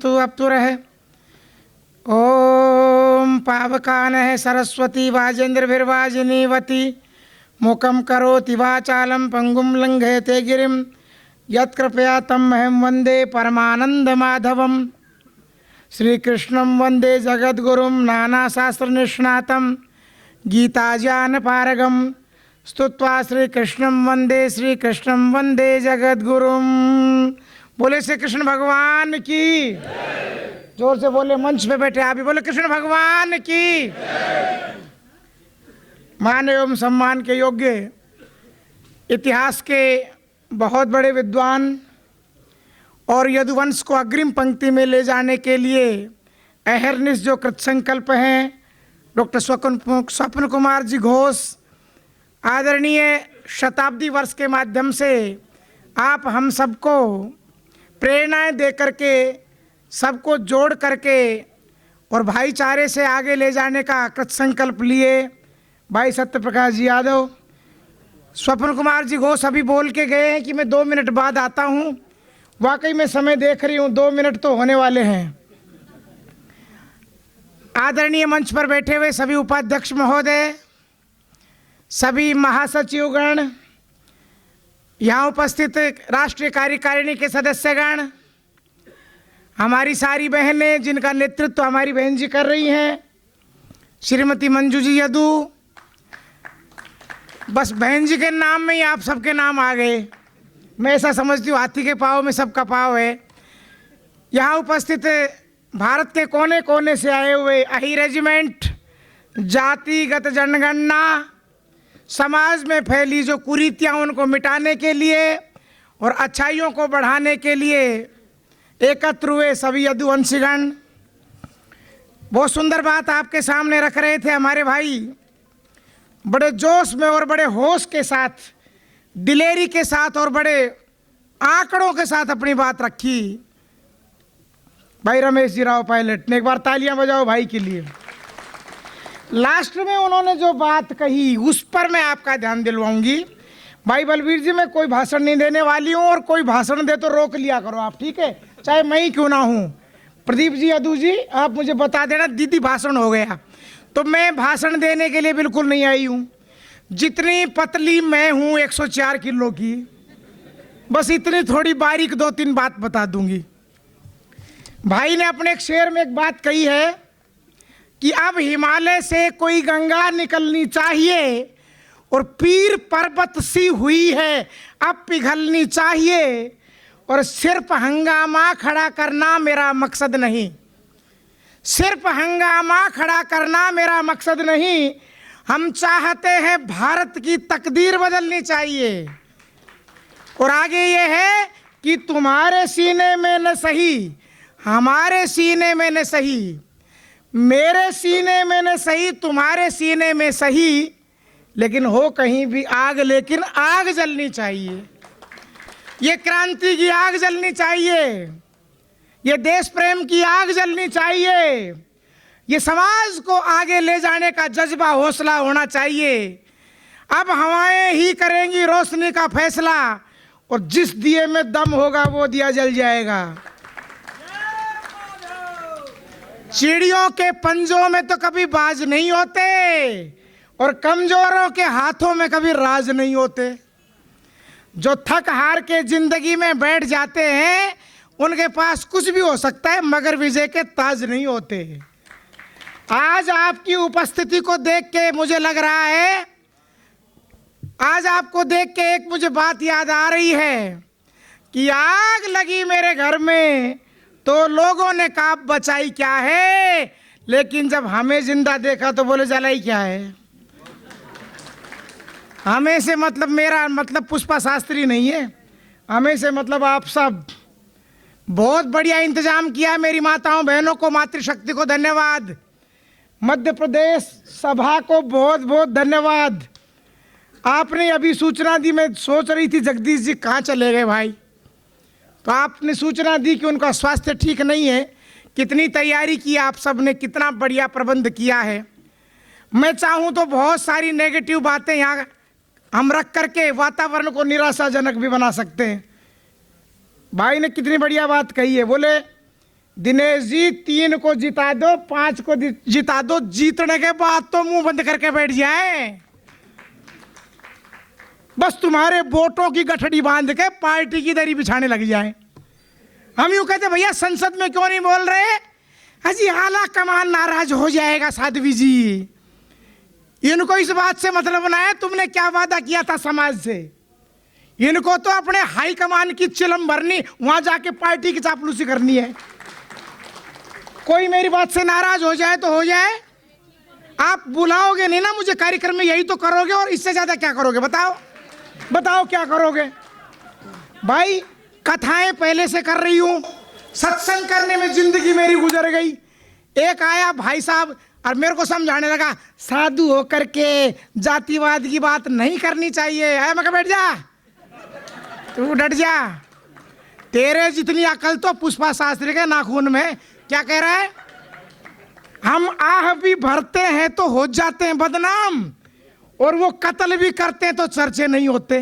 तु अब तु रहे। ओम पावकानः सरस्वती वाजेन्द्रभिर्वाजिनीवती मुखं करोति वाचालं पंगुं लंघयते गिरिं यत्कृपया तमहं वन्दे परमानन्दमाधवं। श्रीकृष्णं वन्दे जगद्गुरुं नानाशास्त्रनिष्णातं गीताज्ञानपारगं स्तुत्वा श्रीकृष्णं वन्दे जगद्गुरुं। बोले श्री कृष्ण भगवान की। जोर से बोले, मंच पे बैठे आप भी बोले कृष्ण भगवान की। मान एवं सम्मान के योग्य इतिहास के बहुत बड़े विद्वान और यदुवंश को अग्रिम पंक्ति में ले जाने के लिए अहर्निश जो कृतसंकल्प हैं, डॉक्टर स्वप्न कुमार जी घोष, आदरणीय शताब्दी वर्ष के माध्यम से आप हम सबको प्रेरणाएं दे करके, सबको जोड़ करके और भाईचारे से आगे ले जाने का कृतसंकल्प लिए भाई सत्यप्रकाश जी यादव, स्वप्न कुमार जी घोष अभी बोल के गए हैं कि मैं 2 मिनट बाद आता हूं। वाकई में समय देख रही हूं, 2 मिनट तो होने वाले हैं। आदरणीय मंच पर बैठे हुए सभी उपाध्यक्ष महोदय, सभी महासचिवगण, यहाँ उपस्थित राष्ट्रीय कार्यकारिणी के सदस्यगण, हमारी सारी बहनें जिनका नेतृत्व हमारी बहन जी कर रही हैं, श्रीमती मंजू जी यदू, बस बहन जी के नाम में ही आप सबके नाम आ गए। मैं ऐसा समझती हूँ हाथी के पाँव में सबका पाँव है। यहाँ उपस्थित भारत के कोने कोने से आए हुए अही रेजिमेंट, जातिगत जनगणना, समाज में फैली जो कुरीतियाँ उनको मिटाने के लिए और अच्छाइयों को बढ़ाने के लिए एकत्र हुए सभी यदुवंशीगण। बहुत सुंदर बात आपके सामने रख रहे थे हमारे भाई, बड़े जोश में और बड़े होश के साथ, दिलेरी के साथ और बड़े आंकड़ों के साथ अपनी बात रखी भाई रमेश जी राव पायलट ने। एक बार तालियां बजाओ भाई के लिए। लास्ट में उन्होंने जो बात कही उस पर मैं आपका ध्यान दिलवाऊंगी। भाई बलबीर जी, मैं कोई भाषण नहीं देने वाली हूं, और कोई भाषण दे तो रोक लिया करो आप, ठीक है, चाहे मैं ही क्यों ना हूं। प्रदीप जी, यदू जी, आप मुझे बता देना दीदी भाषण हो गया, तो मैं भाषण देने के लिए बिल्कुल नहीं आई हूँ। जितनी पतली मैं हूँ 104 किलो की, बस इतनी थोड़ी बारीक 2-3 बात बता दूंगी। भाई ने अपने एक शेर में एक बात कही है कि अब हिमालय से कोई गंगा निकलनी चाहिए और पीर पर्वत सी हुई है अब पिघलनी चाहिए, और सिर्फ हंगामा खड़ा करना मेरा मकसद नहीं, सिर्फ हंगामा खड़ा करना मेरा मकसद नहीं, हम चाहते हैं भारत की तकदीर बदलनी चाहिए। और आगे ये है कि तुम्हारे सीने में न सही, हमारे सीने में न सही, मेरे सीने में न सही, तुम्हारे सीने में सही, लेकिन हो कहीं भी आग, लेकिन आग जलनी चाहिए। ये क्रांति की आग जलनी चाहिए, ये देश प्रेम की आग जलनी चाहिए, ये समाज को आगे ले जाने का जज्बा हौसला होना चाहिए। अब हवाएं ही करेंगी रोशनी का फैसला, और जिस दिए में दम होगा वो दिया जल जाएगा। चिड़ियों के पंजों में तो कभी बाज नहीं होते, और कमजोरों के हाथों में कभी राज नहीं होते। जो थक हार के जिंदगी में बैठ जाते हैं उनके पास कुछ भी हो सकता है, मगर विजय के ताज नहीं होते। आज आपकी उपस्थिति को देख के मुझे लग रहा है, आज आपको देख के एक मुझे बात याद आ रही है कि आग लगी मेरे घर में तो लोगों ने कहा बचाई क्या है, लेकिन जब हमें जिंदा देखा तो बोले जलाई क्या है। हमें से मतलब, मेरा मतलब पुष्पा शास्त्री नहीं है, हमें से मतलब आप सब। बहुत बढ़िया इंतजाम किया मेरी माताओं बहनों को, मातृशक्ति को धन्यवाद, मध्य प्रदेश सभा को बहुत बहुत धन्यवाद। आपने अभी सूचना दी, मैं सोच रही थी जगदीश जी कहाँ चले गए भाई, तो आपने सूचना दी कि उनका स्वास्थ्य ठीक नहीं है। कितनी तैयारी की आप सब ने, कितना बढ़िया प्रबंध किया है। मैं चाहूँ तो बहुत सारी नेगेटिव बातें यहाँ हम रख करके वातावरण को निराशाजनक भी बना सकते हैं। भाई ने कितनी बढ़िया बात कही है, बोले दिनेश जी 3 को जिता दो, 5 को जिता दो, जीतने के बाद तो मुंह बंद करके बैठ जाए, बस तुम्हारे वोटों की गठड़ी बांध के पार्टी की दरी बिछाने लग जाए। हम यूं कहते भैया संसद में क्यों नहीं बोल रहे, अजी आला कमान नाराज हो जाएगा साध्वी जी, इनको इस बात से मतलब ना है तुमने क्या वादा किया था समाज से, इनको तो अपने हाई कमान की चिलम भरनी, वहां जाके पार्टी की चापलूसी करनी है। कोई मेरी बात से नाराज हो जाए तो हो जाए, आप बुलाओगे नहीं ना मुझे कार्यक्रम में, यही तो करोगे और इससे ज्यादा क्या करोगे, बताओ बताओ क्या करोगे। भाई कथाएं पहले से कर रही हूं, सत्संग करने में जिंदगी मेरी गुजर गई। एक आया भाई साहब और मेरे को समझाने लगा साधु होकर के जातिवाद की बात नहीं करनी चाहिए। है मैं कहा बैठ जा, तू डट जा, तेरे जितनी अकल तो पुष्पा शास्त्री के नाखून में। क्या कह रहा है, हम आह भी भरते हैं तो हो जाते हैं बदनाम, और वो कत्ल भी करते हैं तो चर्चे नहीं होते।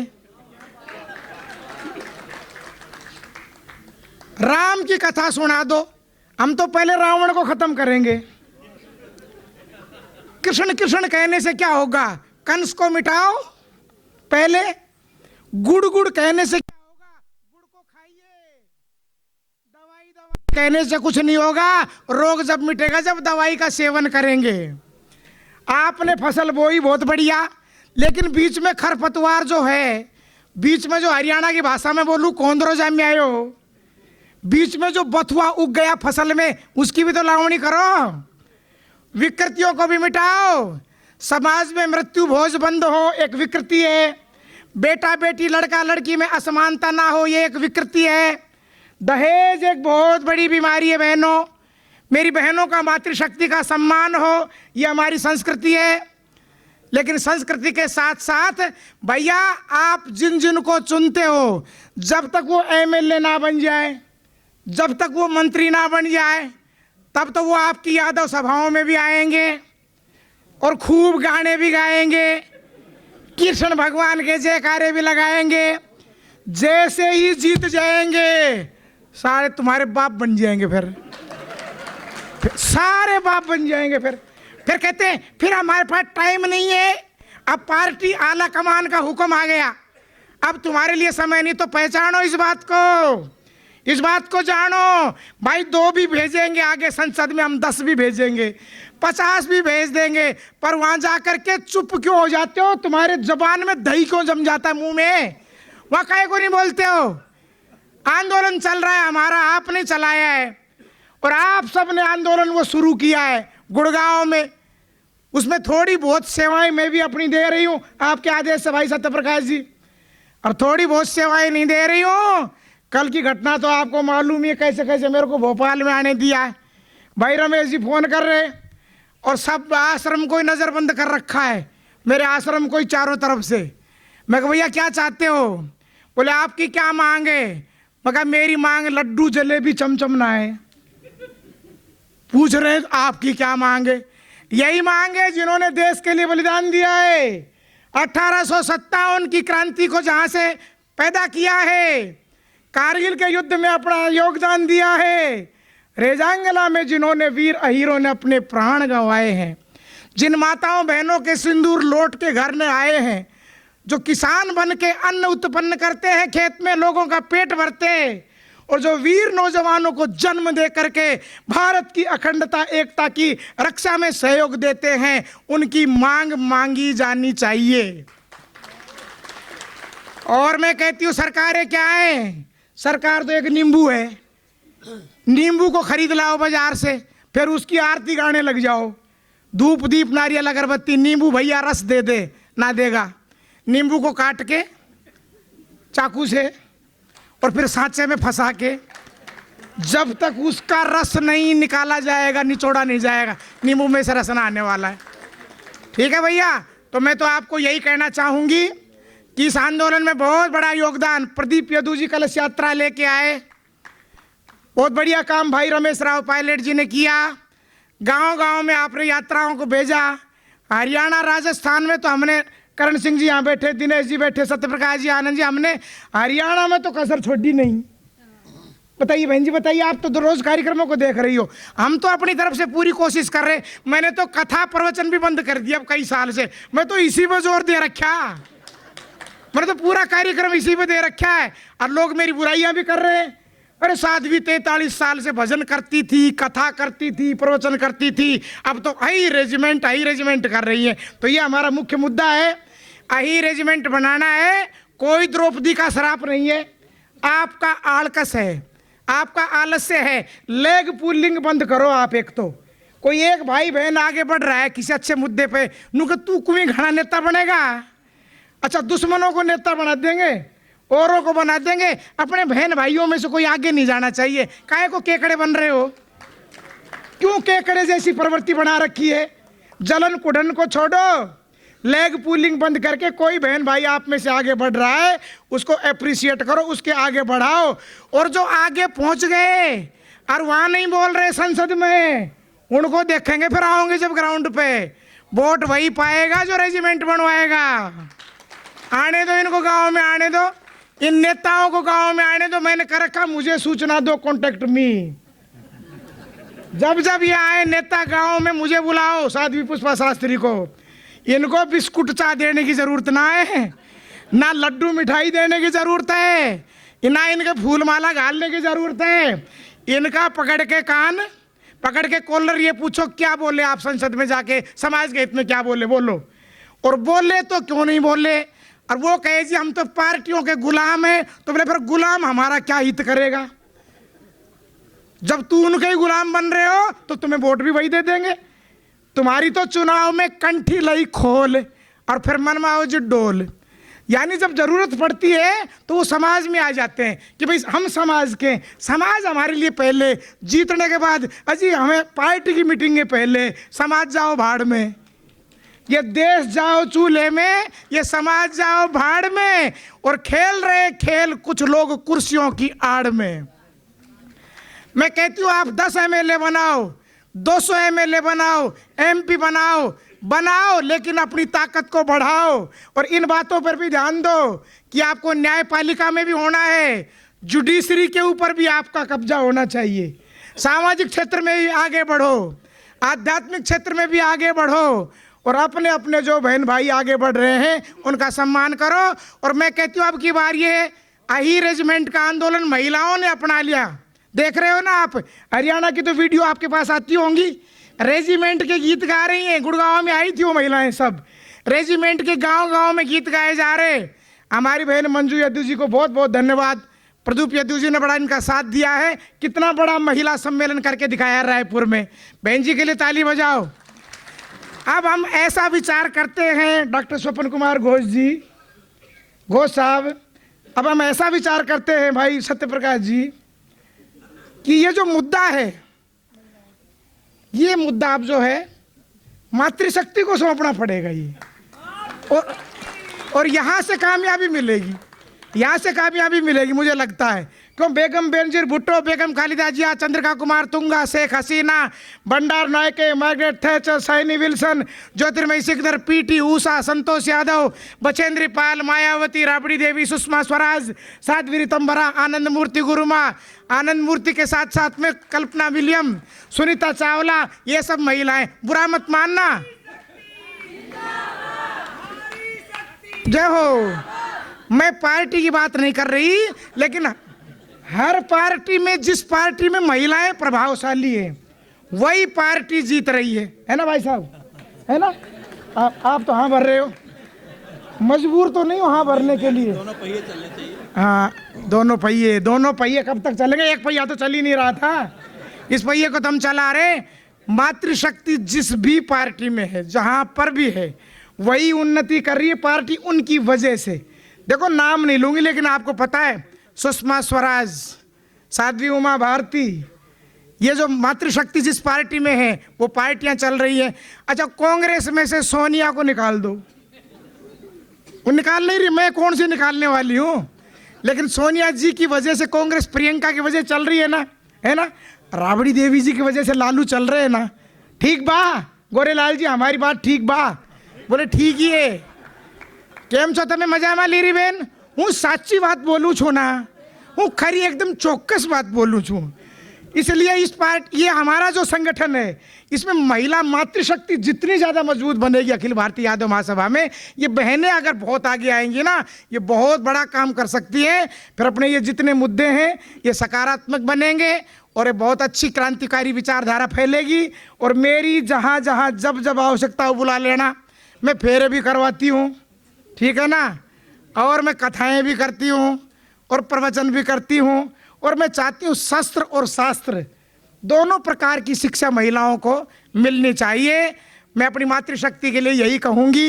राम की कथा सुना दो, हम तो पहले रावण को खत्म करेंगे। कृष्ण कृष्ण कहने से क्या होगा, कंस को मिटाओ पहले, गुड़ गुड़ कहने से क्या होगा, गुड़ को खाइए, दवाई दवाई कहने से कुछ नहीं होगा, रोग जब मिटेगा जब दवाई का सेवन करेंगे। आपने फसल बोई बहुत बढ़िया, लेकिन बीच में खरपतवार जो है, बीच में जो हरियाणा की भाषा में बोलूं कोंदरो जाम में आयो, बीच में जो बथुआ उग गया फसल में, उसकी भी तो लावणी करो, विकृतियों को भी मिटाओ। समाज में मृत्यु भोज बंद हो, एक विकृति है। बेटा बेटी लड़का लड़की में असमानता ना हो, ये एक विकृति है। दहेज एक बहुत बड़ी बीमारी है बहनों, मेरी बहनों का मातृशक्ति का सम्मान हो, ये हमारी संस्कृति है। लेकिन संस्कृति के साथ साथ भैया आप जिन जिन को चुनते हो, जब तक वो एमएलए ना बन जाए, जब तक वो मंत्री ना बन जाए, तब तो वो आपकी यादव सभाओं में भी आएंगे और खूब गाने भी गाएंगे, कृष्ण भगवान के जयकारे भी लगाएंगे। जैसे ही जीत जाएंगे सारे तुम्हारे बाप बन जाएंगे, फिर सारे बाप बन जाएंगे। फिर कहते हैं फिर हमारे पास टाइम नहीं है, अब पार्टी आला कमान का हुक्म आ गया, अब तुम्हारे लिए समय नहीं। तो पहचानो इस बात को, इस बात को जानो भाई। 2 भी भेजेंगे आगे संसद में, हम 10 भी भेजेंगे, 50 भी भेज देंगे, पर वहां जाकर के चुप क्यों हो जाते हो, तुम्हारे जबान में दही क्यों जम जाता है मुंह में, वहां काहे को नहीं बोलते हो। आंदोलन चल रहा है हमारा, आपने चलाया है, और आप सब ने आंदोलन वो शुरू किया है गुड़गांव में, उसमें थोड़ी बहुत सेवाएं मैं भी अपनी दे रही हूं आपके आदेश से भाई सत्यप्रकाश जी, और थोड़ी बहुत सेवाएं नहीं दे रही हूं। कल की घटना तो आपको मालूम ही है, कैसे कैसे मेरे को भोपाल में आने दिया है। भाई रमेश जी फोन कर रहे, और सब आश्रम को ही नज़रबंद कर रखा है, मेरे आश्रम को ही चारों तरफ से। मैं कहा भैया क्या चाहते हो, बोले आपकी क्या मांग है। मैं कहा मेरी मांग लड्डू जलेबी चमचम ना है। पूछ रहे आपकी क्या मांग है, यही मांग है जिन्होंने देश के लिए बलिदान दिया है, 1857 की क्रांति को जहां से पैदा किया है, कारगिल के युद्ध में अपना योगदान दिया है, रेजांगला में जिन्होंने वीर अहीरों ने अपने प्राण गंवाए हैं, जिन माताओं बहनों के सिंदूर लौट के घर में आए हैं, जो किसान बन के अन्न उत्पन्न करते हैं, खेत में लोगों का पेट भरते हैं, और जो वीर नौजवानों को जन्म दे करके भारत की अखंडता एकता की रक्षा में सहयोग देते हैं, उनकी मांग मांगी जानी चाहिए। और मैं कहती हूँ सरकारें क्या है, सरकार तो एक नींबू है, नींबू को खरीद लाओ बाजार से, फिर उसकी आरती गाने लग जाओ, धूप दीप नारियल अगरबत्ती। नींबू भैया रस दे दे ना देगा, नींबू को काट के चाकू से और फिर सांचे में फंसा के, जब तक उसका रस नहीं निकाला जाएगा, निचोड़ा नहीं जाएगा, नींबू में से रस ना आने वाला है। ठीक है भैया, तो मैं तो आपको यही कहना चाहूँगी कि इस आंदोलन में बहुत बड़ा योगदान प्रदीप यदू जी कलश यात्रा लेके आए, बहुत बढ़िया काम भाई रमेश राव पायलट जी ने किया। गांव-गांव में आपने यात्राओं को भेजा। हरियाणा राजस्थान में तो हमने, करण सिंह जी यहाँ बैठे, दिनेश जी बैठे, सत्यप्रकाश जी, आनंद जी, हमने हरियाणा में तो कसर छोड़ी नहीं। बताइए बहन जी, बताइए, आप तो रोज कार्यक्रमों को देख रही हो। हम तो अपनी तरफ से पूरी कोशिश कर रहे। मैंने तो कथा प्रवचन भी बंद कर दिया अब कई साल से। मैं तो इसी पे जोर दे रखा, मैंने तो पूरा कार्यक्रम इसी पे दे रखा है। और लोग मेरी बुराइयां भी कर रहे हैं। अरे साध्वी 43 साल से भजन करती थी, कथा करती थी, प्रवचन करती थी, अब तो हाई रेजिमेंट कर रही है। तो ये हमारा मुख्य मुद्दा है, हाई रेजिमेंट बनाना है। कोई द्रौपदी का श्राप नहीं है, आपका आलकस है, आपका आलस्य है। लेग पुलिंग बंद करो आप। एक तो कोई एक भाई बहन आगे बढ़ रहा है किसी अच्छे मुद्दे पे, नुक तू कुएं घना नेता बनेगा। अच्छा, दुश्मनों को नेता बना देंगे, औरों को बना देंगे, अपने बहन भाइयों में से कोई आगे नहीं जाना चाहिए। काहे को केकड़े बन रहे हो? क्यों केकड़े जैसी प्रवृत्ति बना रखी है? जलन कुड़न को छोड़ो, लेग पुलिंग बंद करके कोई बहन भाई आप में से आगे बढ़ रहा है उसको अप्रिशिएट करो, उसके आगे बढ़ाओ। और जो आगे पहुंच गए और वहां नहीं बोल रहे संसद में, उनको देखेंगे फिर आओगे जब ग्राउंड पे। वोट वही पाएगा जो रेजिमेंट बनवाएगा। आने दो इनको, गांव में आने दो, इन नेताओं को गांव में आने दो। मैंने कर रखा, मुझे सूचना दो, कॉन्टेक्ट मी। जब जब ये आए नेता गांव में मुझे बुलाओ, साध्वी पुष्पा शास्त्री को। इनको बिस्कुट चाय देने की जरूरत ना है, ना लड्डू मिठाई देने की जरूरत है, ना इनके फूल माला घालने की जरूरत है। इनका पकड़ के कान, पकड़ के कॉलर, ये पूछो क्या बोले आप संसद में जाके, समाज के हित में क्या बोले, बोलो। और बोले तो क्यों नहीं बोले? और वो कहे जी हम तो पार्टियों के गुलाम हैं। तो बोले फिर गुलाम हमारा क्या हित करेगा? जब तू उनके ही गुलाम बन रहे हो तो तुम्हें वोट भी वही दे देंगे। तुम्हारी तो चुनाव में कंठी लई खोल और फिर मनमाओ जी डोल। यानी जब जरूरत पड़ती है तो वो समाज में आ जाते हैं कि भाई हम समाज के, समाज हमारे लिए पहले, जीतने के बाद अजी हमें पार्टी की मीटिंग है पहले, समाज जाओ भाड़ में। ये देश जाओ चूल्हे में, ये समाज जाओ भाड़ में। और खेल रहे खेल कुछ लोग कुर्सियों की आड़ में। मैं कहती हूँ आप 10 MLA बनाओ, 200 MLA बनाओ, MP बनाओ, लेकिन अपनी ताकत को बढ़ाओ। और इन बातों पर भी ध्यान दो कि आपको न्यायपालिका में भी होना है, जुडिशरी के ऊपर भी आपका कब्जा होना चाहिए। सामाजिक क्षेत्र में भी आगे बढ़ो, आध्यात्मिक क्षेत्र में भी आगे बढ़ो। और अपने अपने जो बहन भाई आगे बढ़ रहे हैं उनका सम्मान करो। और मैं कहती हूँ अब की बार ये अही रेजिमेंट का आंदोलन महिलाओं ने अपना लिया। देख रहे हो ना आप, हरियाणा की तो वीडियो आपके पास आती होंगी, रेजिमेंट के गीत गा रही हैं। गुड़गांव में आई थी वो महिलाएं, सब रेजिमेंट के गांव-गांव में गीत गाए जा रहे। हमारी बहन मंजू यदू जी को बहुत बहुत धन्यवाद। प्रदीप यदू जी ने बड़ा इनका साथ दिया है। कितना बड़ा महिला सम्मेलन करके दिखाया रायपुर में। बहन जी के लिए ताली बजाओ। अब हम ऐसा विचार करते हैं, डॉक्टर स्वपन कुमार घोष साहब, अब हम ऐसा विचार करते हैं भाई सत्यप्रकाश जी कि ये जो मुद्दा है, ये मुद्दा अब जो है मातृशक्ति को सौंपना पड़ेगा ये। और यहाँ से कामयाबी मिलेगी, यहाँ से कामयाबी मिलेगी मुझे लगता है। क्यों बेगम बेनजीर भुट्टो, बेगम खालिदा जिया, Chandrika Kumar Tunga, Sheikh Hasina, Bhandar Nayake, Margaret Thatcher, Saini Wilson, Jyotirmoyee Sikdar, PT Usha, Santosh Yadav, Bachendri Pal, Mayawati, Rabri Devi, Sushma Swaraj, Sadhvi Ritambhara, Anand Murti Guruma, Anand Murti के साथ साथ में कल्पना विलियम, सुनीता चावला, ये सब महिलाएं। बुरा मत मानना। जय हो। मैं पार्टी की बात नहीं कर रही, लेकिन हर पार्टी में, जिस पार्टी में महिलाएं प्रभावशाली हैं वही पार्टी जीत रही है ना भाई साहब, है ना? आप तो हाँ भर रहे हो, मजबूर तो नहीं हो हाँ भरने के लिए। दोनों पहिए चलने चाहिए। हाँ, दोनों पहिए कब तक चलेंगे? एक पहिया तो चल ही नहीं रहा था, इस पहिए को तो हम चला रहे। मातृशक्ति जिस भी पार्टी में है, जहाँ पर भी है, वही उन्नति कर रही है पार्टी उनकी वजह से। देखो नाम नहीं लूंगी, लेकिन आपको पता है सुषमा स्वराज, साध्वी उमा भारती, ये जो मातृशक्ति जिस पार्टी में है वो पार्टियां चल रही है। अच्छा, कांग्रेस में से सोनिया को निकाल दो, वो निकाल नहीं रही, मैं कौन सी निकालने वाली हूँ, लेकिन सोनिया जी की वजह से कांग्रेस, प्रियंका की वजह चल रही है ना, है ना? राबड़ी देवी जी की वजह से लालू चल रहे हैं ना। ठीक बा गोरेलाल जी, हमारी बात ठीक बा? बोले ठीक ही है। केम छो तमे मजा में ली रही बेन? हूँ साची बात बोलूँ छू ना, હું ખરી એકદમ ચોક્કસ વાત બોલું છું। इसलिए इस ये हमारा जो संगठन है इसमें महिला मातृशक्ति जितनी ज़्यादा मजबूत बनेगी अखिल भारतीय यादव महासभा में, ये बहनें अगर बहुत आगे आएंगी ना, ये बहुत बड़ा काम कर सकती हैं। फिर अपने ये जितने मुद्दे हैं ये सकारात्मक बनेंगे और ये बहुत अच्छी क्रांतिकारी विचारधारा फैलेगी। और मेरी जहाँ जहाँ जब जब आवश्यकता हो बुला लेना, मैं फेरे भी करवाती हूँ, ठीक है ना, और मैं कथाएँ भी करती हूँ और प्रवचन भी करती हूँ। और मैं चाहती हूँ शस्त्र और शास्त्र दोनों प्रकार की शिक्षा महिलाओं को मिलनी चाहिए। मैं अपनी मातृशक्ति के लिए यही कहूँगी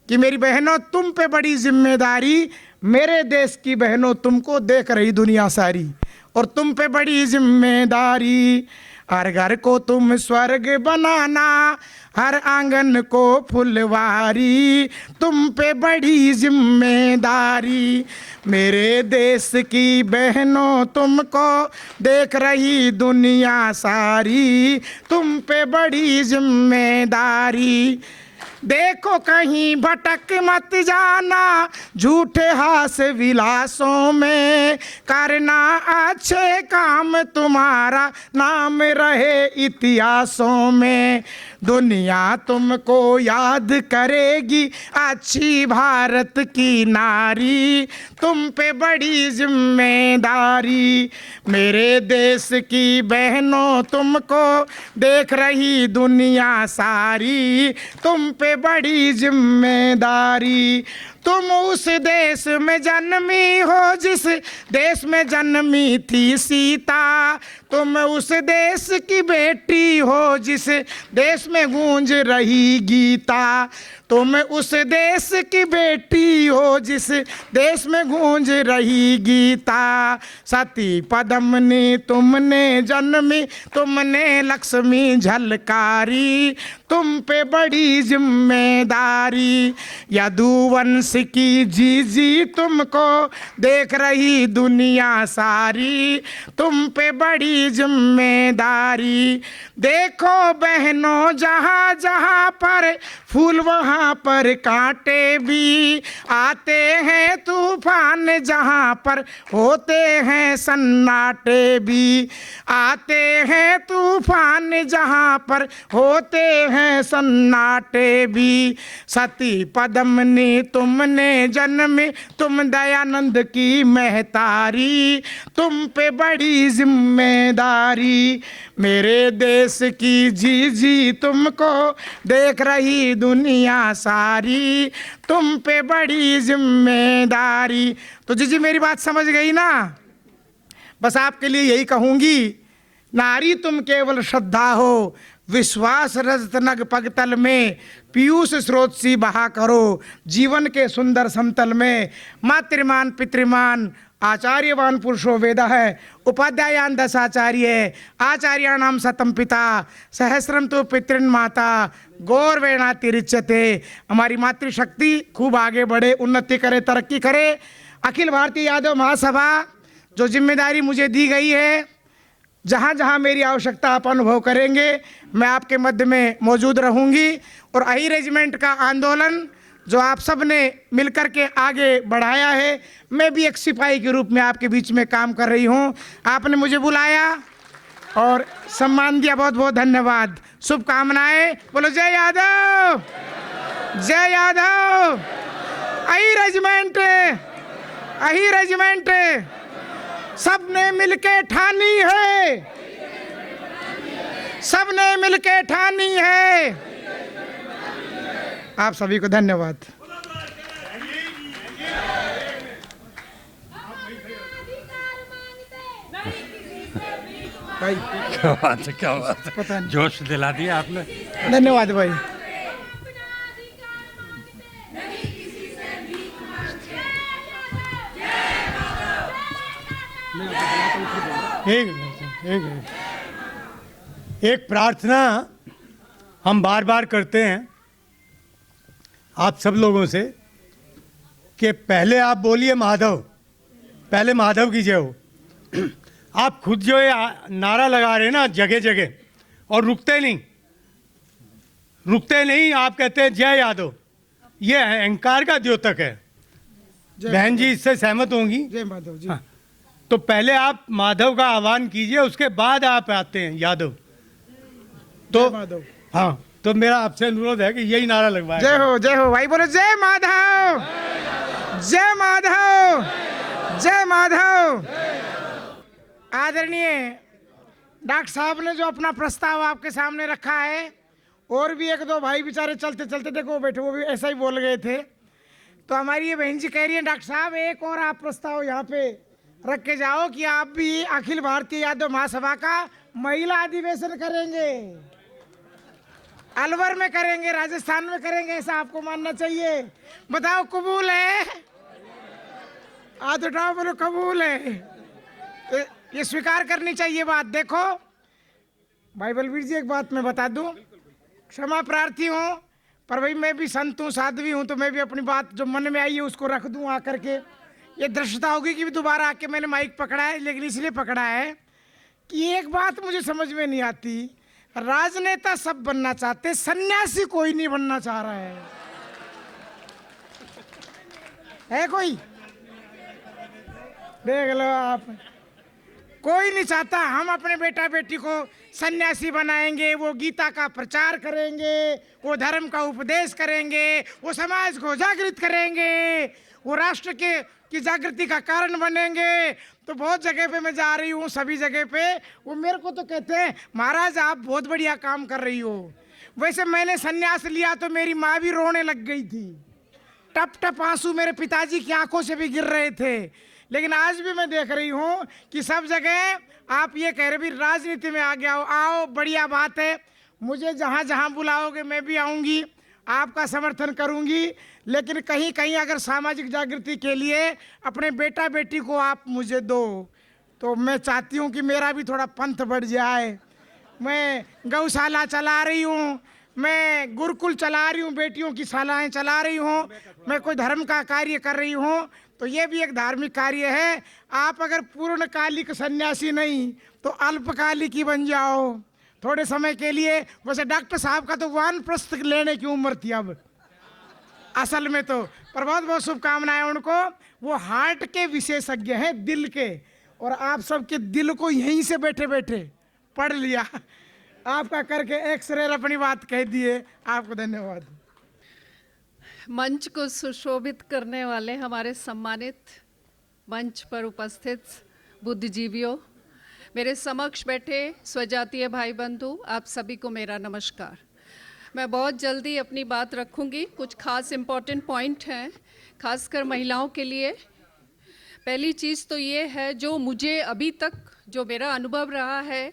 कि मेरी बहनों, तुम पे बड़ी जिम्मेदारी, मेरे देश की बहनों तुमको देख रही दुनिया सारी, और तुम पे बड़ी जिम्मेदारी, हर घर को तुम स्वर्ग बनाना, हर आंगन को फुलवारी, तुम पे बड़ी जिम्मेदारी, मेरे देश की बहनों तुमको देख रही दुनिया सारी, तुम पे बड़ी जिम्मेदारी, देखो कहीं भटक मत जाना झूठे हास विलासों में, करना अच्छे काम तुम्हारा नाम रहे इतिहासों में, दुनिया तुमको याद करेगी अच्छी भारत की नारी, तुम पे बड़ी जिम्मेदारी, मेरे देश की बहनों तुमको देख रही दुनिया सारी, तुम पे बड़ी जिम्मेदारी, तुम उस देश में जन्मी हो जिस देश में जन्मी थी सीता, तुम उस देश की बेटी हो जिस देश में गूंज रही गीता, तुम उस देश की बेटी हो जिस देश में गूंज रही गीता, सती पद्मिनी तुमने जन्मी, तुमने लक्ष्मी झलकारी, तुम पे बड़ी जिम्मेदारी, यदुवंश की जीजी तुमको देख रही दुनिया सारी, तुम पे बड़ी जिम्मेदारी, देखो बहनों जहाँ जहाँ पर फूल वहाँ पर कांटे भी, आते हैं तूफान जहाँ पर होते हैं सन्नाटे भी, आते हैं तूफान जहाँ पर होते हैं सन्नाटे भी, सती पद्मिनी तुमने जन्मी, तुम दयानंद की महतारी, तुम पे बड़ी जिम्मेदारी, मेरे देश की जीजी तुमको देख रही दुनिया सारी, तुम पे बड़ी जिम्मेदारी। तो जीजी मेरी बात समझ गई ना? बस आपके लिए यही कहूँगी, नारी तुम केवल श्रद्धा हो, विश्वास रजत नग पगतल में, पीयूष स्रोत सी बहा करो जीवन के सुंदर समतल में, मातृमान पितृमान आचार्यवान पुरुषो वेद है, उपाध्यायान दशाचार्य, आचार्याणाम शतम पिता, सहस्रम तो पितृन माता, गौरवेणा तिरिच्यते। हमारी मातृशक्ति खूब आगे बढ़े, उन्नति करे, तरक्की करे। अखिल भारतीय यादव महासभा जो जिम्मेदारी मुझे दी गई है, जहाँ जहाँ मेरी आवश्यकता आप अनुभव करेंगे, मैं आपके मध्य में मौजूद रहूँगी। और अही रेजिमेंट का आंदोलन जो आप सब ने मिलकर के आगे बढ़ाया है, मैं भी एक सिपाही के रूप में आपके बीच में काम कर रही हूँ। आपने मुझे बुलाया और सम्मान दिया, बहुत बहुत धन्यवाद। शुभकामनाएं। बोलो जय यादव, जय यादव। अही रेजिमेंट, अही रेजिमेंट सबने मिलके ठानी है, सबने मिलके ठानी है। आप सभी को धन्यवाद। भाई क्या बात है, क्या बात है, पता नहीं, जोश दिला दिया आपने। धन्यवाद भाई। एक प्रार्थना हम बार बार करते हैं आप सब लोगों से कि पहले आप बोलिए माधव, पहले माधव की जय हो। आप खुद जो है नारा लगा रहे हैं ना जगह जगह, और रुकते नहीं, रुकते नहीं, आप कहते हैं जय यादव। ये अहंकार का द्योतक है। बहन जी इससे सहमत होंगी? जय माधव जी। हाँ। तो तो पहले आप माधव का आह्वान कीजिए, उसके बाद आप आते हैं यादव। तो माधव। हाँ, तो मेरा आपसे अनुरोध है कि यही नारा लगवाएं। जय हो भाई, बोलो जय माधव, जय माधव, जय माधव। आदरणीय डॉक्टर साहब ने जो अपना प्रस्ताव आपके सामने रखा है, और भी एक दो भाई बेचारे चलते चलते देखो बैठे, वो भी ऐसा ही बोल गए थे। तो हमारी ये बहन जी कह रही है डॉक्टर साहब एक और आप प्रस्ताव यहाँ पे रख के जाओ कि आप भी अखिल भारतीय यादव महासभा का महिला अधिवेशन करेंगे, अलवर में करेंगे, राजस्थान में करेंगे, ऐसा आपको मानना चाहिए। बताओ कबूल है? हाथ उठाओ, बोलो कबूल है। तो ये स्वीकार करनी चाहिए बात। देखो भाई बलवीर जी, एक बात मैं बता दूं, क्षमा प्रार्थी हूँ, पर भाई मैं भी संत हूँ, साध्वी हूँ, तो मैं भी अपनी बात जो मन में आई है उसको रख दूँ आकर के। ये दृश्यता होगी कि दोबारा आके मैंने माइक पकड़ा है, लेकिन इसलिए पकड़ा है कि एक बात मुझे समझ में नहीं आती, राजनेता सब बनना चाहते, सन्यासी कोई नहीं बनना चाह रहा है कोई? देख लो आप, कोई नहीं चाहता। हम अपने बेटा बेटी को सन्यासी बनाएंगे, वो गीता का प्रचार करेंगे, वो धर्म का उपदेश करेंगे, वो समाज को जागृत करेंगे, वो राष्ट्र की जागृति का कारण बनेंगे। तो बहुत जगह पे मैं जा रही हूँ, सभी जगह पे वो मेरे को तो कहते हैं महाराज आप बहुत बढ़िया काम कर रही हो। वैसे मैंने सन्यास लिया तो मेरी माँ भी रोने लग गई थी, टप टप आंसू मेरे पिताजी की आंखों से भी गिर रहे थे। लेकिन आज भी मैं देख रही हूँ कि सब जगह आप ये कह रहे भी राजनीति में आ गया हो, आओ बढ़िया बात है, मुझे जहाँ जहाँ बुलाओगे मैं भी आऊँगी, आपका समर्थन करूँगी। लेकिन कहीं कहीं अगर सामाजिक जागृति के लिए अपने बेटा बेटी को आप मुझे दो, तो मैं चाहती हूँ कि मेरा भी थोड़ा पंथ बढ़ जाए। मैं गौशाला चला रही हूँ, मैं गुरुकुल चला रही हूँ, बेटियों की शालाएँ चला रही हूँ, मैं कोई धर्म का कार्य कर रही हूँ, तो ये भी एक धार्मिक कार्य है। आप अगर पूर्णकालिक सन्यासी नहीं तो अल्पकालिक ही बन जाओ थोड़े समय के लिए। वैसे डॉक्टर साहब का तो वानप्रस्थ लेने की उम्र थी अब असल में तो, पर बहुत बहुत शुभकामनाएं उनको। वो हार्ट के विशेषज्ञ हैं, दिल के, और आप सबके दिल को यहीं से बैठे बैठे पढ़ लिया आपका करके, एक्सरे अपनी बात कह दिए। आपको धन्यवाद। मंच को सुशोभित करने वाले हमारे सम्मानित मंच पर उपस्थित बुद्धिजीवियों, मेरे समक्ष बैठे स्वजातीय भाई बंधु, आप सभी को मेरा नमस्कार। मैं बहुत जल्दी अपनी बात रखूंगी। कुछ खास इम्पोर्टेंट पॉइंट हैं, खासकर महिलाओं के लिए। पहली चीज़ तो ये है, जो मुझे अभी तक जो मेरा अनुभव रहा है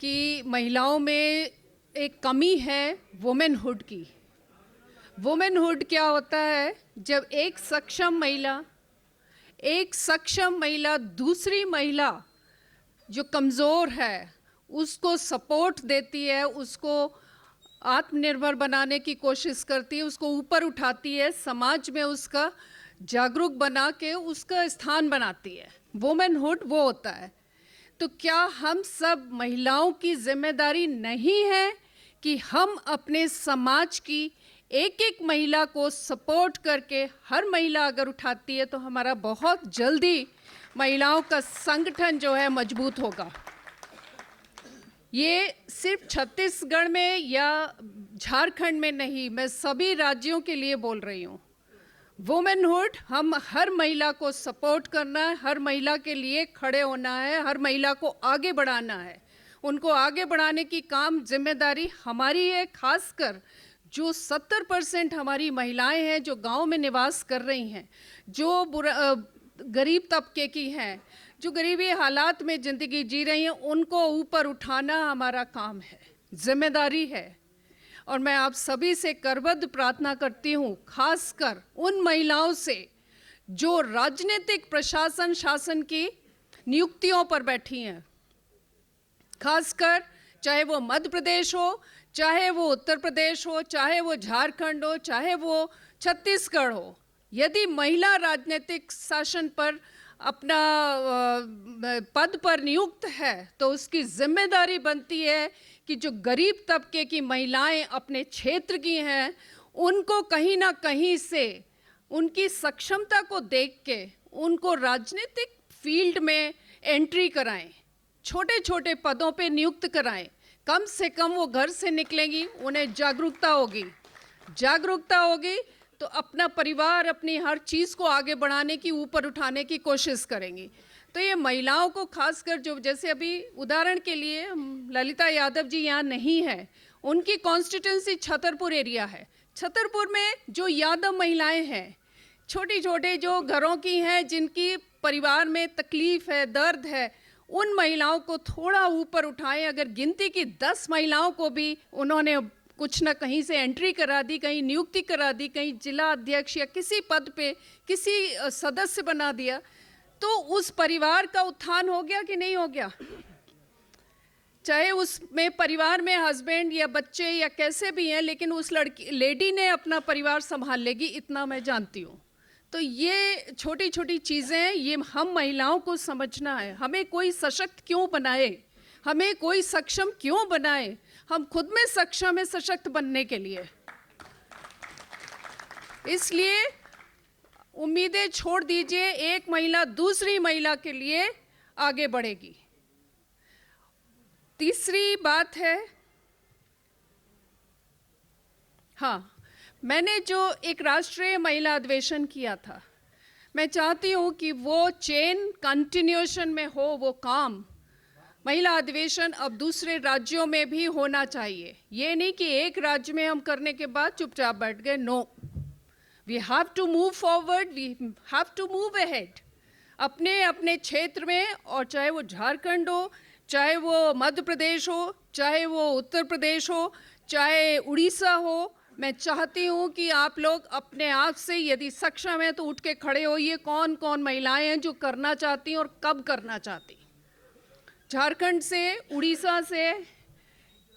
कि महिलाओं में एक कमी है वुमेनहुड की। वुमेनहुड क्या होता है? जब एक सक्षम महिला दूसरी महिला जो कमज़ोर है उसको सपोर्ट देती है, उसको आत्मनिर्भर बनाने की कोशिश करती है, उसको ऊपर उठाती है, समाज में उसका जागरूक बना के उसका स्थान बनाती है। वुमेनहुड वो होता है। तो क्या हम सब महिलाओं की जिम्मेदारी नहीं है कि हम अपने समाज की एक एक महिला को सपोर्ट करके, हर महिला अगर उठाती है तो हमारा बहुत जल्दी महिलाओं का संगठन जो है मजबूत होगा। ये सिर्फ छत्तीसगढ़ में या झारखंड में नहीं, मैं सभी राज्यों के लिए बोल रही हूँ। वुमेनहुड, हम हर महिला को सपोर्ट करना है, हर महिला के लिए खड़े होना है, हर महिला को आगे बढ़ाना है। उनको आगे बढ़ाने की काम जिम्मेदारी हमारी है। खासकर जो 70% हमारी महिलाएं हैं जो गांव में निवास कर रही हैं, जो गरीब तबके की हैं, जो गरीबी हालात में ज़िंदगी जी रही हैं, उनको ऊपर उठाना हमारा काम है, जिम्मेदारी है। और मैं आप सभी से करबद्ध प्रार्थना करती हूँ, खासकर उन महिलाओं से जो राजनीतिक प्रशासन शासन की नियुक्तियों पर बैठी हैं, खासकर चाहे वो मध्य प्रदेश हो, चाहे वो उत्तर प्रदेश हो, चाहे वो झारखंड हो, चाहे वो छत्तीसगढ़ हो। यदि महिला राजनीतिक शासन पर अपना पद पर नियुक्त है तो उसकी जिम्मेदारी बनती है कि जो गरीब तबके की महिलाएं अपने क्षेत्र की हैं, उनको कहीं ना कहीं से उनकी सक्षमता को देख के उनको राजनीतिक फील्ड में एंट्री कराएं, छोटे छोटे पदों पे नियुक्त कराएं। कम से कम वो घर से निकलेंगी, उन्हें जागरूकता होगी तो अपना परिवार, अपनी हर चीज़ को आगे बढ़ाने की, ऊपर उठाने की कोशिश करेंगी। तो ये महिलाओं को खासकर, जो जैसे अभी उदाहरण के लिए ललिता यादव जी यहाँ नहीं है, उनकी कॉन्स्टिट्यूंसी छतरपुर एरिया है। छतरपुर में जो यादव महिलाएं हैं, छोटी छोटे जो घरों की हैं, जिनकी परिवार में तकलीफ़ है, दर्द है, उन महिलाओं को थोड़ा ऊपर उठाएं। अगर गिनती की 10 महिलाओं को भी उन्होंने कुछ ना कहीं से एंट्री करा दी, कहीं नियुक्ति करा दी, कहीं जिला अध्यक्ष या किसी पद पे किसी सदस्य बना दिया, तो उस परिवार का उत्थान हो गया कि नहीं हो गया? चाहे उसमें परिवार में हस्बैंड या बच्चे या कैसे भी हैं, लेकिन उस लेडी ने अपना परिवार संभाल लेगी, इतना मैं जानती हूँ। तो ये छोटी छोटी चीज़ें, ये हम महिलाओं को समझना है। हमें कोई सशक्त क्यों बनाए, हमें कोई सक्षम क्यों बनाए? हम खुद में सक्षम है सशक्त बनने के लिए। इसलिए उम्मीदें छोड़ दीजिए, एक महिला दूसरी महिला के लिए आगे बढ़ेगी। तीसरी बात है, हाँ, मैंने जो एक राष्ट्रीय महिला अधिवेशन किया था, मैं चाहती हूँ कि वो चेन कंटिन्यूएशन में हो, वो काम महिला अधिवेशन अब दूसरे राज्यों में भी होना चाहिए। ये नहीं कि एक राज्य में हम करने के बाद चुपचाप बैठ गए। No, we have to move forward, we have to move ahead अपने अपने क्षेत्र में। और चाहे वो झारखंड हो, चाहे वो मध्य प्रदेश हो, चाहे वो उत्तर प्रदेश हो, चाहे उड़ीसा हो, मैं चाहती हूँ कि आप लोग अपने आप से यदि सक्षम हैं तो उठ के खड़े होइए। कौन कौन महिलाएं हैं जो करना चाहती हैं और कब करना चाहती? झारखंड से, उड़ीसा से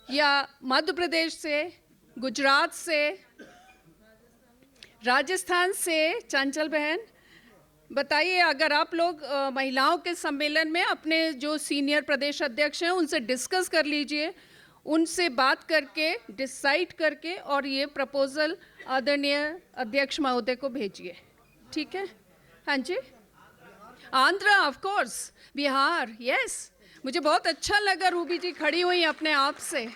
या मध्य प्रदेश से, गुजरात से, राजस्थान से, चंचल बहन बताइए। अगर आप लोग महिलाओं के सम्मेलन में अपने जो सीनियर प्रदेश अध्यक्ष हैं उनसे डिस्कस कर लीजिए, उनसे बात करके डिसाइड करके और ये प्रपोजल आदरणीय अध्यक्ष महोदय को भेजिए, ठीक है? हाँ जी। Andhra, of course, Bihar, yes. मुझे बहुत अच्छा लगा रूबी जी खड़ी हुई अपने आप से।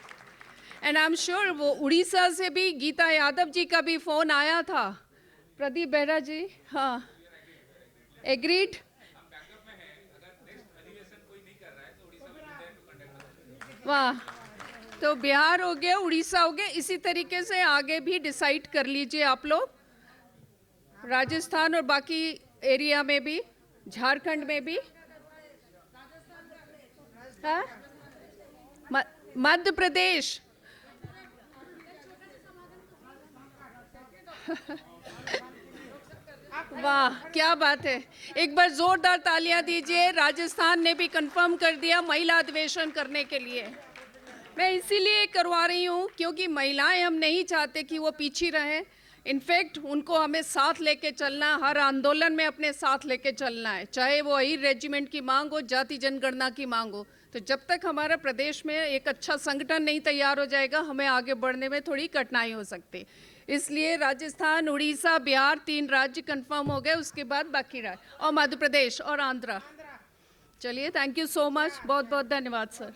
एंड आई एम श्योर वो उड़ीसा से भी गीता यादव जी का भी फ़ोन आया था, प्रदीप बेहरा जी, हाँ, एग्रीड। वाह, तो बिहार हो गया, उड़ीसा हो गया, इसी तरीके से आगे भी डिसाइड कर लीजिए आप लोग, राजस्थान और बाकी एरिया में भी, झारखंड में भी, हाँ, मध्य प्रदेश। वाह, क्या बात है, एक बार जोरदार तालियां दीजिए। राजस्थान ने भी कंफर्म कर दिया महिला अधिवेशन करने के लिए। मैं इसीलिए करवा रही हूँ क्योंकि महिलाएं, हम नहीं चाहते कि वो पीछे रहें। इनफैक्ट उनको हमें साथ लेके चलना, हर आंदोलन में अपने साथ लेके चलना है, चाहे वो अहीर रेजिमेंट की मांग हो, जाति जनगणना की मांग हो। तो जब तक हमारा प्रदेश में एक अच्छा संगठन नहीं तैयार हो जाएगा, हमें आगे बढ़ने में थोड़ी कठिनाई हो सकती। इसलिए राजस्थान, उड़ीसा, बिहार 3 राज्य कंफर्म हो गए, उसके बाद बाकी राज्य और मध्य प्रदेश और आंध्रा। चलिए, थैंक यू सो मच, बहुत बहुत धन्यवाद सर।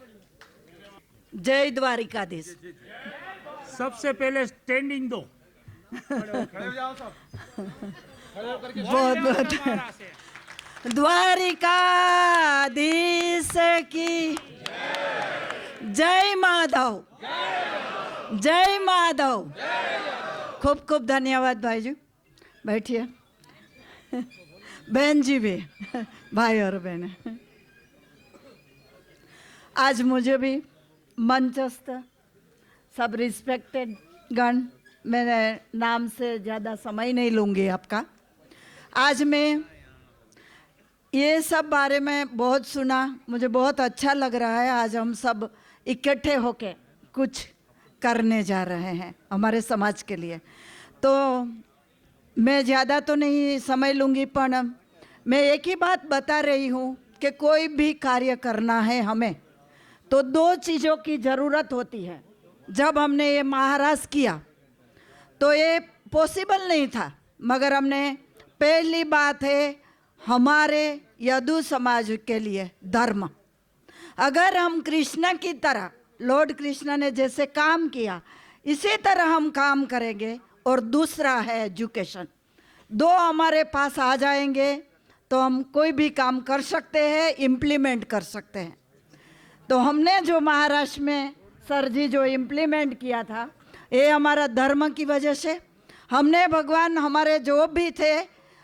जय द्वारिकाधीश। सबसे पहले स्टैंडिंग दो। बहुत बहुत द्वारिकाधीश की जय माधव, जय माधव। खूब खूब धन्यवाद भाई जी, बैठिए। बहन जी भी, भाई और बहन, आज मुझे भी मंचस्थ सब रिस्पेक्टेड गण, मेरे नाम से ज़्यादा समय नहीं लूँगी आपका। आज मैं ये सब बारे में बहुत सुना, मुझे बहुत अच्छा लग रहा है। आज हम सब इकट्ठे होके कुछ करने जा रहे हैं हमारे समाज के लिए। तो मैं ज़्यादा तो नहीं समय लूँगी, पर मैं एक ही बात बता रही हूँ कि कोई भी कार्य करना है हमें तो 2 चीज़ों की ज़रूरत होती है। जब हमने ये महाराष्ट्र किया तो ये पॉसिबल नहीं था, मगर हमने, पहली बात है हमारे यदु समाज के लिए धर्म। अगर हम कृष्ण की तरह, लॉर्ड कृष्ण ने जैसे काम किया इसी तरह हम काम करेंगे, और दूसरा है एजुकेशन, दो हमारे पास आ जाएंगे तो हम कोई भी काम कर सकते हैं, इम्प्लीमेंट कर सकते हैं। तो हमने जो महाराष्ट्र में सर जी जो इम्प्लीमेंट किया था, ये हमारा धर्म की वजह से। हमने भगवान हमारे जो भी थे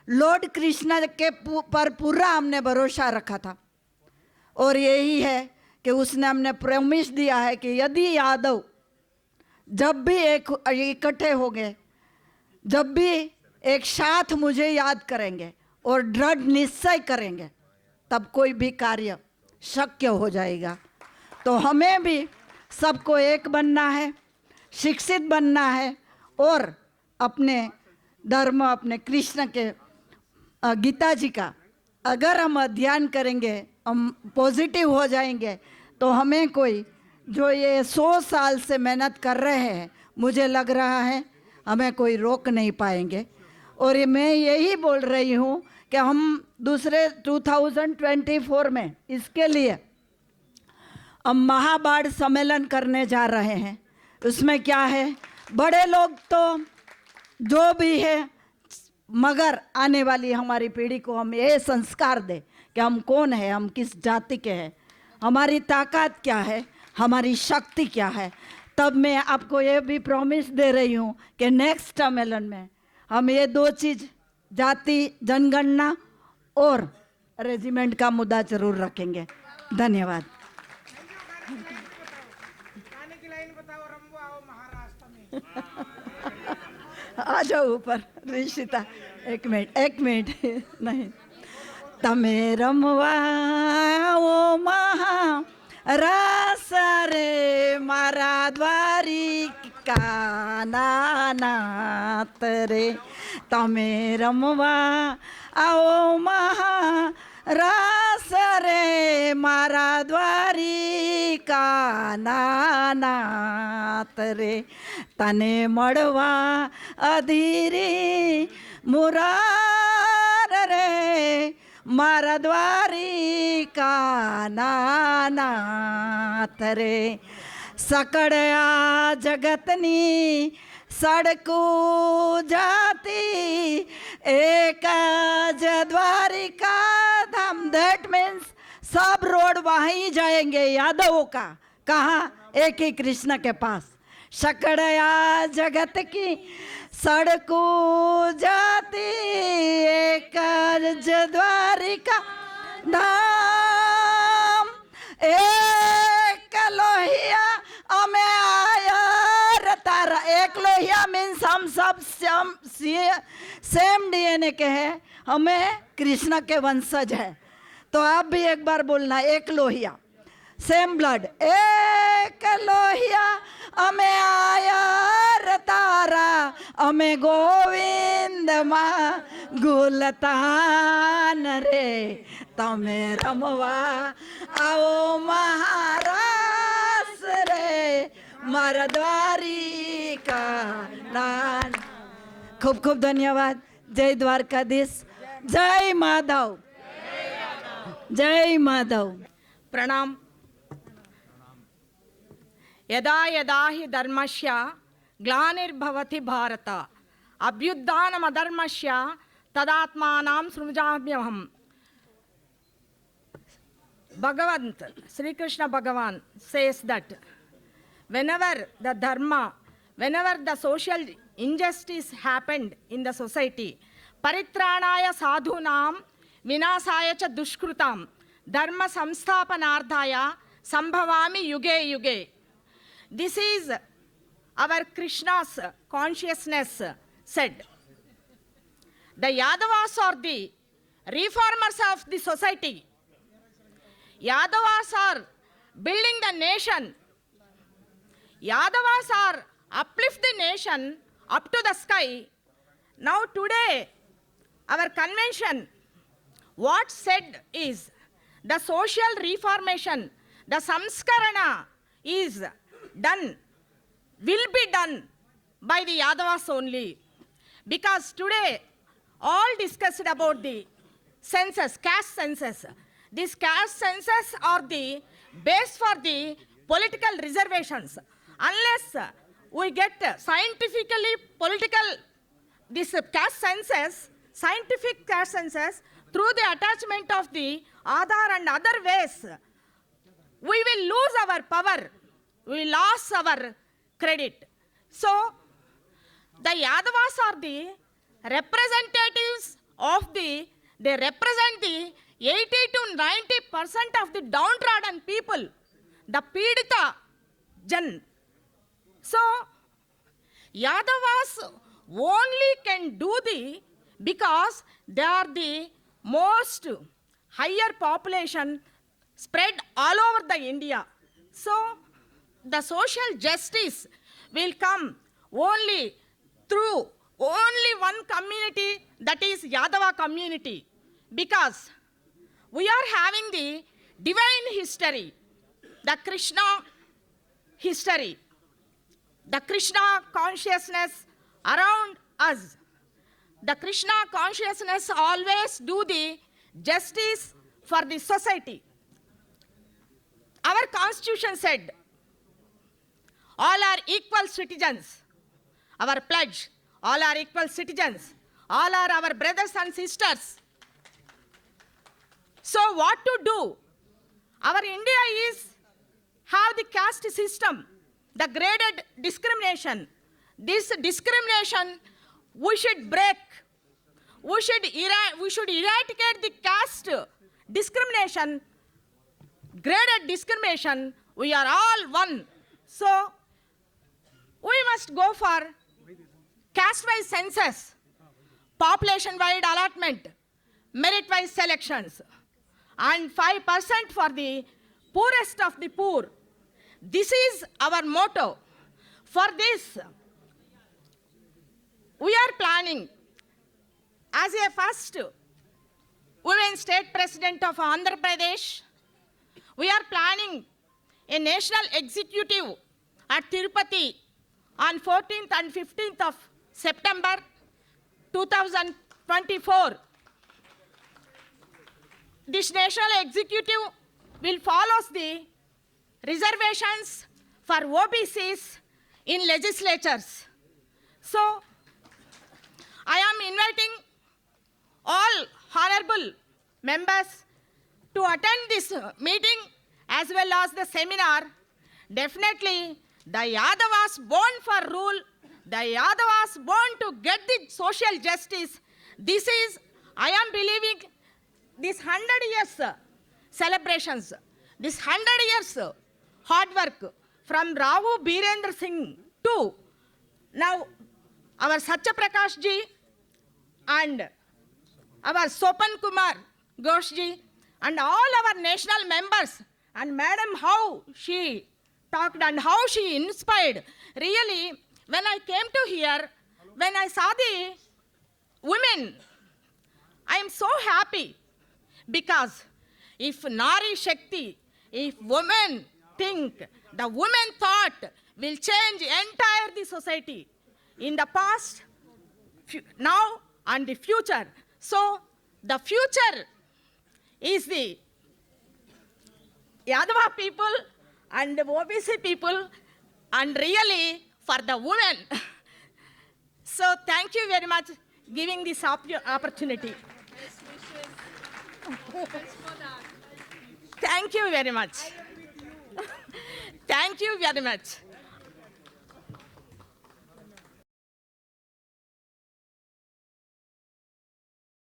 लॉर्ड कृष्ण के पर पूरा हमने भरोसा रखा था, और यही है कि उसने हमने प्रॉमिस दिया है कि यदि यादव जब भी एक इकट्ठे हो गए, जब भी एक साथ मुझे याद करेंगे और दृढ़ निश्चय करेंगे, तब कोई भी कार्य शक्य हो जाएगा। तो हमें भी सबको एक बनना है, शिक्षित बनना है, और अपने धर्म, अपने कृष्ण के गीता जी का अगर हम अध्ययन करेंगे, हम पॉजिटिव हो जाएंगे, तो हमें कोई जो ये 100 साल से मेहनत कर रहे हैं, मुझे लग रहा है हमें कोई रोक नहीं पाएंगे। और मैं यही बोल रही हूँ कि हम दूसरे 2024 में इसके लिए हम महाबाढ़ सम्मेलन करने जा रहे हैं। उसमें क्या है, बड़े लोग तो जो भी है, मगर आने वाली हमारी पीढ़ी को हम ये संस्कार दें कि हम कौन है, हम किस जाति के हैं, हमारी ताकत क्या है, हमारी शक्ति क्या है। तब मैं आपको ये भी प्रॉमिस दे रही हूँ कि नेक्स्ट सम्मेलन में हम ये 2 चीज़, जाति जनगणना और रेजिमेंट का मुद्दा जरूर रखेंगे। धन्यवाद। गाने की लाइन बताओ, रंबो आओ महाराष्ट्र में। आ जाओ ऊपर ऋषिता, एक मिनट नहीं। तमे रमवा ओ महा रास रे मारा द्वारी का नानात रे, तमे रमवा आओ महा रास रे मारा द्वारी का नानात रे, तने मड़वा अधीरी मुरार रे मारा द्वारी का नानात रे, सकड़या जगतनी सड़कू जाती एक द्वारिका धाम। दैट मीन्स सब रोड वहीं जाएंगे यादवों का, कहाँ, एक ही कृष्ण के पास। सकड़या जगत की सड़कू जाती एक द्वारिका धाम, एक लोहिया हमें आया तारा। एक लोहिया मीन्स हम सब सेम डीएनए के हैं, हमें कृष्ण के वंशज है। तो आप भी एक बार बोलना, एक लोहिया, सेम ब्लड। एक लोहिया हमें आया तारा, हमें गोविंद माँ गुलतान रे, तमे रमवा आओ महारास रे मरद्वारी का नान। खूब खूब धन्यवाद। जय द्वारकाधीश, जय माधव, जय माधव। प्रणाम। यदा यदा हि धर्मस्य ग्लानिर्भवति Bharat, अभ्युत्थानमधर्मस्य तदात्मानं सृजाम्यहम्। Bhagavant, Sri Krishna Bhagavan says that whenever the social injustice happened in the society, paritranaya sadhunam vinasaya cha dushkrutam dharma samsthapanardhaya sambhavami yuge yuge. This is our Krishna's consciousness said. The Yadavas are the reformers of the society. Yadavas are building the nation. Yadavas are uplift the nation up to the sky. Now today, our convention, what said is the social reformation, the samskarana is done, will be done by the Yadavas only. Because today, all discussed about the census, caste census. These caste census are the base for the political reservations. Unless we get scientifically political, this caste census, scientific caste census, through the attachment of the Aadhaar and other ways, we will lose our power, we lose our credit. So, the Yadavas are the representatives of they represent the 80 to 90% of the downtrodden people, the Pidita Jan. So, Yadavas only can do because they are the most higher population spread all over the India. So, the social justice will come only through only one community, that is Yadava community, because we are having the divine history, the Krishna history, the Krishna consciousness around us. The Krishna consciousness always do the justice for the society. Our constitution said, all are equal citizens. Our pledge, all are equal citizens. All are our brothers and sisters. So what to do? Our India is have the caste system, the graded discrimination. This discrimination we should break. We should eradicate the caste discrimination, graded discrimination. We are all one. So we must go for caste-wise census, population-wide allotment, merit-wise selections, and 5% for the poorest of the poor. This is our motto. For this, we are planning, as a first women state president of Andhra Pradesh, we are planning a national executive at Tirupati on 14th and 15th of September 2024. This national executive will follow the reservations for OBCs in legislatures. So, I am inviting all honorable members to attend this meeting as well as the seminar. Definitely, the Yadavas born for rule, the Yadavas born to get the social justice. This is, I am believing, this 100 years celebrations, this 100 years hard work from Rahu Birendra Singh to now our Satya Prakash ji and our Sopan Kumar Ghosh ji and all our national members, and madam how she talked and how she inspired. Really, when I came to here, when I saw the women, I am so happy, because if Nari Shakti, if women think, the women thought will change entire the society in the past, now and the future. So the future is the Yadava people and the OBC people, and really for the women. So thank you very much giving this opportunity. Thank you very much. Thank you very much.